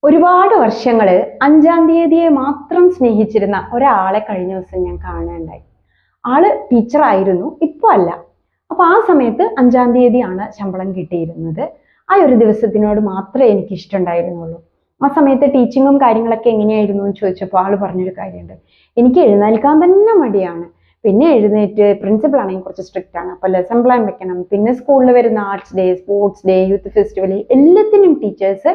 ഒരുപാട് വർഷങ്ങള് 5-ാം തീയതിയെ മാത്രം സ്നേഹിച്ചിരുന്ന ഒരാളെ കഴിഞ്ഞ ദിവസം ഞാൻ കാണുകയുണ്ടായി. ആള് ടീച്ചറായിരുന്നു, ഇപ്പൊ അല്ല. അപ്പൊ ആ സമയത്ത് 5-ാം തീയതിയാണ് ശമ്പളം കിട്ടിയിരുന്നത്. ആ ഒരു ദിവസത്തിനോട് മാത്രമേ എനിക്ക് ഇഷ്ടമുണ്ടായിരുന്നുള്ളൂ. ആ സമയത്ത് ടീച്ചിങ്ങും കാര്യങ്ങളൊക്കെ എങ്ങനെയായിരുന്നു എന്ന് ചോദിച്ചപ്പോൾ ആള് പറഞ്ഞൊരു കാര്യമുണ്ട്. എനിക്ക് എഴുന്നേൽക്കാൻ തന്നെ മടിയാണ്. പിന്നെ എഴുന്നേറ്റ് പ്രിൻസിപ്പൾ ആണെങ്കിൽ കുറച്ച് സ്ട്രിക്റ്റ് ആണ്, അപ്പൊ ലെസൺ പ്ലാൻ വെക്കണം. പിന്നെ സ്കൂളിൽ വരുന്ന arts day, sports day, youth festival, എല്ലാത്തിനും ടീച്ചേഴ്സ്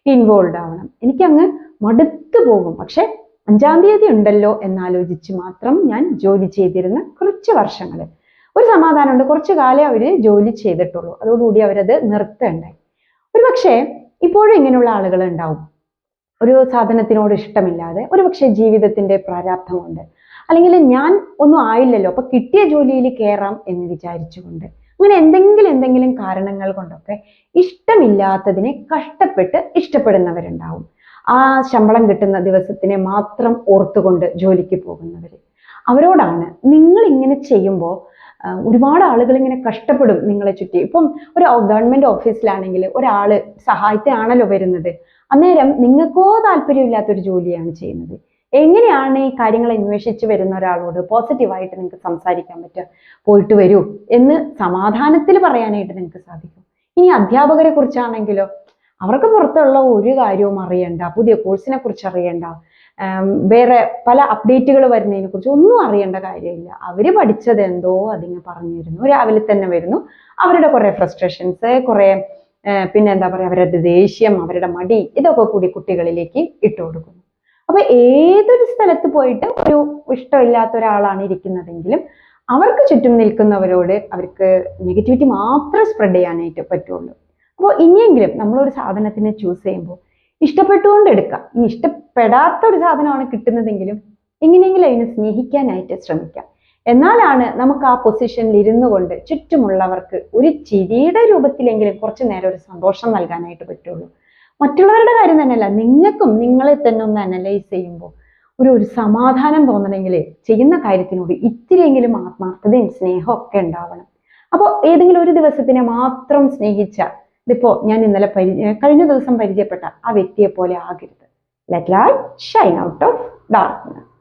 ഇൻവോൾവ് ആവണം. എനിക്കങ്ങ് മടുത്തു പോകും. പക്ഷെ 5-ാം തീയതി ഉണ്ടല്ലോ എന്നാലോചിച്ച് മാത്രം ഞാൻ ജോലി ചെയ്തിരുന്ന കുറച്ച് വർഷങ്ങൾ. ഒരു സമാധാനമുണ്ട്, കുറച്ചു കാലം അവര് ജോലി ചെയ്തിട്ടുള്ളൂ, അതോടുകൂടി അവരത് നിർത്തേണ്ടായി. ഒരു പക്ഷേ ഇപ്പോഴും ഇങ്ങനെയുള്ള ആളുകൾ ഉണ്ടാവും. ഒരു സാധനത്തിനോട് ഇഷ്ടമില്ലാതെ, ഒരു പക്ഷേ ജീവിതത്തിന്റെ പ്രാരാബ്ധം കൊണ്ട്, അല്ലെങ്കിൽ ഞാൻ ഒന്നും ആയില്ലല്ലോ അപ്പൊ കിട്ടിയ ജോലിയിൽ കയറാം എന്ന് വിചാരിച്ചുകൊണ്ട്, അങ്ങനെ എന്തെങ്കിലും കാരണങ്ങൾ കൊണ്ടൊക്കെ ഇഷ്ടമില്ലാത്തതിനെ കഷ്ടപ്പെട്ട് ഇഷ്ടപ്പെടുന്നവരുണ്ടാവും. ആ ശമ്പളം കിട്ടുന്ന ദിവസത്തിനെ മാത്രം ഓർത്തുകൊണ്ട് ജോലിക്ക് പോകുന്നവര്. അവരോടാണ്, നിങ്ങൾ ഇങ്ങനെ ചെയ്യുമ്പോൾ ഒരുപാട് ആളുകൾ ഇങ്ങനെ കഷ്ടപ്പെടും നിങ്ങളെ ചുറ്റി. ഇപ്പം ഒരു ഗവൺമെന്റ് ഓഫീസിലാണെങ്കിൽ ഒരാള് സഹായത്തിനാണല്ലോ വരുന്നത്, അന്നേരം നിങ്ങൾക്കോ താല്പര്യമില്ലാത്തൊരു ജോലിയാണ് ചെയ്യുന്നത്. എങ്ങനെയാണ് ഈ കാര്യങ്ങൾ അന്വേഷിച്ച് വരുന്ന ഒരാളോട് പോസിറ്റീവായിട്ട് നിങ്ങൾക്ക് സംസാരിക്കാൻ പറ്റുക? പോയിട്ട് വരൂ എന്ന് സമാധാനത്തിൽ പറയാനായിട്ട് നിങ്ങൾക്ക് സാധിക്കും. ഇനി അധ്യാപകരെ കുറിച്ചാണെങ്കിലോ, അവർക്ക് പുറത്തുള്ള ഒരു കാര്യവും അറിയണ്ട, പുതിയ കോഴ്സിനെ കുറിച്ച് അറിയണ്ട, വേറെ പല അപ്ഡേറ്റുകൾ വരുന്നതിനെ കുറിച്ച് ഒന്നും അറിയേണ്ട കാര്യമില്ല. അവര് പഠിച്ചത് എന്തോ അതിങ്ങ് പറഞ്ഞു തരുന്നു, രാവിലെ തന്നെ വരുന്നു, അവരുടെ കുറെ ഫ്രസ്ട്രേഷൻസ്, കുറെ പിന്നെ എന്താ പറയാ, അവരുടെ ദേഷ്യം, അവരുടെ മടി, ഇതൊക്കെ കൂടി കുട്ടികളിലേക്ക് ഇട്ടു കൊടുക്കുന്നു. അപ്പൊ ഏതൊരു സ്ഥലത്ത് പോയിട്ട് ഒരു ഇഷ്ടമില്ലാത്ത ഒരാളാണ് ഇരിക്കുന്നതെങ്കിലും അവർക്ക് ചുറ്റും നിൽക്കുന്നവരോട് അവർക്ക് നെഗറ്റിവിറ്റി മാത്രം സ്പ്രെഡ് ചെയ്യാനായിട്ട് പറ്റുള്ളൂ. അപ്പോൾ ഇനിയെങ്കിലും നമ്മളൊരു സാധനത്തിനെ ചൂസ് ചെയ്യുമ്പോൾ ഇഷ്ടപ്പെട്ടുകൊണ്ട് എടുക്കാം. ഈ ഇഷ്ടപ്പെടാത്ത ഒരു സാധനമാണ് കിട്ടുന്നതെങ്കിലും എങ്ങനെയെങ്കിലും അതിനെ സ്നേഹിക്കാനായിട്ട് ശ്രമിക്കാം. എന്നാലാണ് നമുക്ക് ആ പൊസിഷനിൽ ഇരുന്നു കൊണ്ട് ചുറ്റുമുള്ളവർക്ക് ഒരു ചിരിയുടെ രൂപത്തിലെങ്കിലും കുറച്ചു നേരം ഒരു സന്തോഷം നൽകാനായിട്ട് പറ്റുള്ളൂ. മറ്റുള്ളവരുടെ കാര്യം തന്നെയല്ല, നിങ്ങൾക്കും നിങ്ങളെ തന്നെ ഒന്ന് അനലൈസ് ചെയ്യുമ്പോൾ ഒരു സമാധാനം തോന്നണമെങ്കിൽ ചെയ്യുന്ന കാര്യത്തിനോട് ഇത്തിരിയെങ്കിലും ആത്മാർത്ഥതയും സ്നേഹവും ഒക്കെ ഉണ്ടാവണം. അപ്പോൾ ഏതെങ്കിലും ഒരു ദിവസത്തിനെ മാത്രം സ്നേഹിച്ച, ഇതിപ്പോ ഞാൻ ഇന്നലെ കഴിഞ്ഞ ദിവസം പരിചയപ്പെട്ട ആ വ്യക്തിയെ പോലെ ആകരുത്. Let light Shine out of darkness.